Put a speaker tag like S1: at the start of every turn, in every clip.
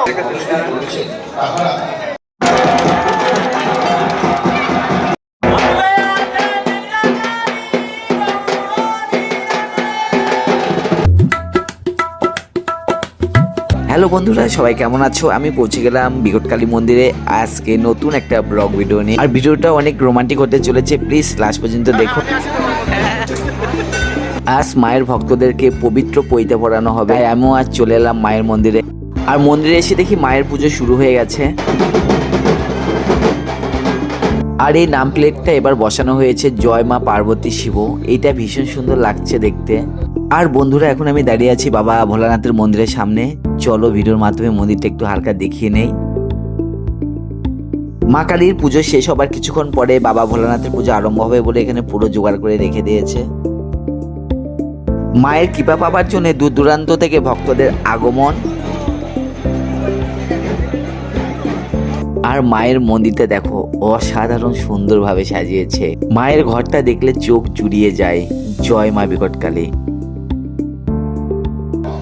S1: Hello বন্ধুরা, সবাই কেমন আছো? আমি পৌঁছে গেলাম বিকট কালী মন্দিরে আজকে নতুন একটা ব্লগ ভিডিও নিয়ে। আর ভিডিওটা অনেক রোমান্টিক হতে চলেছে, প্লিজ লাস্ট পর্যন্ত দেখো। আজ মায়ের ভক্তদেরকে পবিত্র পৈতে পড়ানো হবে, আমিও আজ চলে এলাম মায়ের মন্দিরে। আর মন্দিরে এসে দেখি মায়ের পুজো শুরু হয়ে গেছে। আর এই নাম প্লেটটা এবার বসানো হয়েছে জয় মা পার্বতী শিব। এইটা ভীষণ সুন্দর লাগছে দেখতে। আর বন্ধুরা, এখন আমি দাঁড়িয়ে আছি বাবা ভোলানাথের মন্দিরের সামনে। চলো ভিডিওর মাধ্যমে মন্দিরটা একটু হালকা দেখিয়ে নেই। মা কালীর পুজো শেষ হবার কিছুক্ষণ পরে বাবা ভোলানাথের পুজো আরম্ভ হবে বলে এখানে পুরো জোগাড় করে রেখে দিয়েছে। মায়ের কৃপা পাবার জন্য দূর দূরান্ত থেকে ভক্তদের আগমন। আর মায়ের মন্দিরটা দেখো অসাধারণ সুন্দরভাবে সাজিয়েছে। মায়ের ঘরটা দেখলে চোখ জুড়িয়ে যায়। জয় মা বিকট কালী।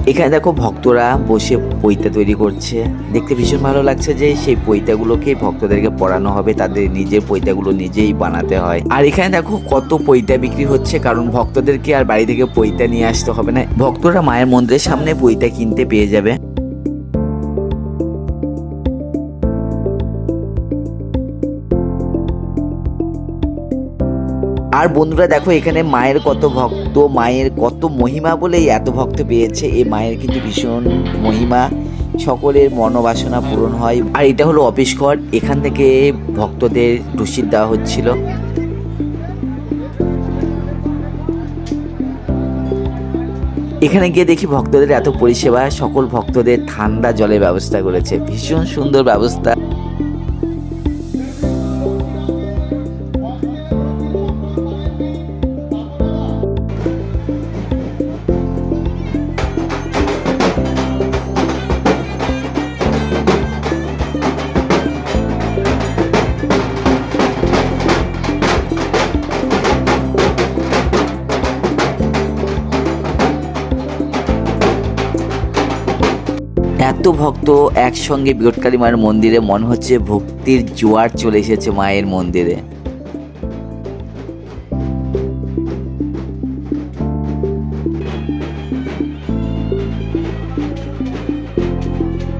S1: এখানে দেখো ভক্তরা বসে পৈতা তৈরি করছে, দেখতে ভীষণ ভালো লাগছে যে সেই পৈতাগুলোকে ভক্তদেরকে পড়ানো হবে, তাদের নিজের পৈতাগুলো নিজেই বানাতে হয়। আর এখানে দেখো কত পৈতা বিক্রি হচ্ছে, কারণ ভক্তদেরকে আর বাড়ি থেকে পৈতা নিয়ে আসতে হবে না, ভক্তরা মায়ের মন্দিরের সামনে পৈতা কিনতে পেয়ে যাবে। আর বন্ধুরা দেখো এখানে মায়ের কত ভক্ত, মায়ের কত মহিমা বলেই এত ভক্ত পেয়েছে। এই মায়ের কিন্তু ভীষণ মহিমা, সকলের মনোবাসনা পূরণ হয়। আর এটা হলো অফিস ঘর, এখান থেকে ভক্তদের রসিদ দেওয়া হচ্ছিল। এখানে গিয়ে দেখি ভক্তদের এত পরিষেবা, সকল ভক্তদের ঠান্ডা জলের ব্যবস্থা করেছে, ভীষণ সুন্দর ব্যবস্থা। এত ভক্ত একসঙ্গে বিকট কালী মায়ের মন্দিরে, মনে হচ্ছে ভক্তির জোয়ার চলে এসেছে মায়ের মন্দিরে।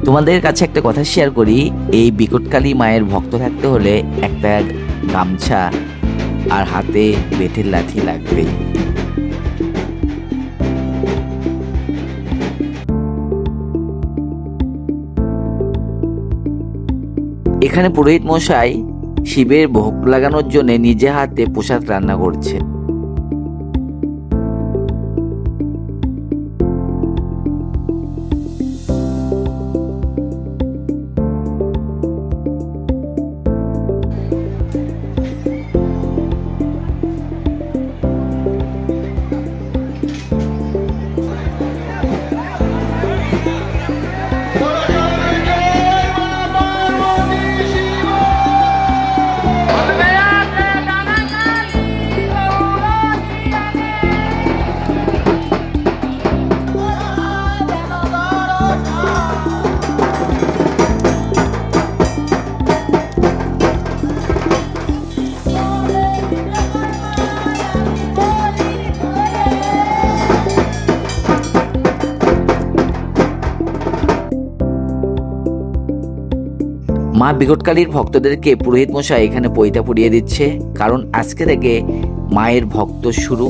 S1: তোমাদের কাছে একটা কথা শেয়ার করি, এই বিকট কালী মায়ের ভক্ত থাকতে হলে একটা গামছা আর হাতে বেতের লাঠি লাগবে। এখানে পুরোহিত মশাই শিবের ভোগ লাগানোর জন্য নিজে হাতে প্রসাদ রান্না করছে। মা বিকট কালীর ভক্তদেরকে পুরোহিত মশাই এখানে পৈতা পরিয়ে দিচ্ছে, কারণ আজকে থেকে মায়ের ভক্ত শুরু।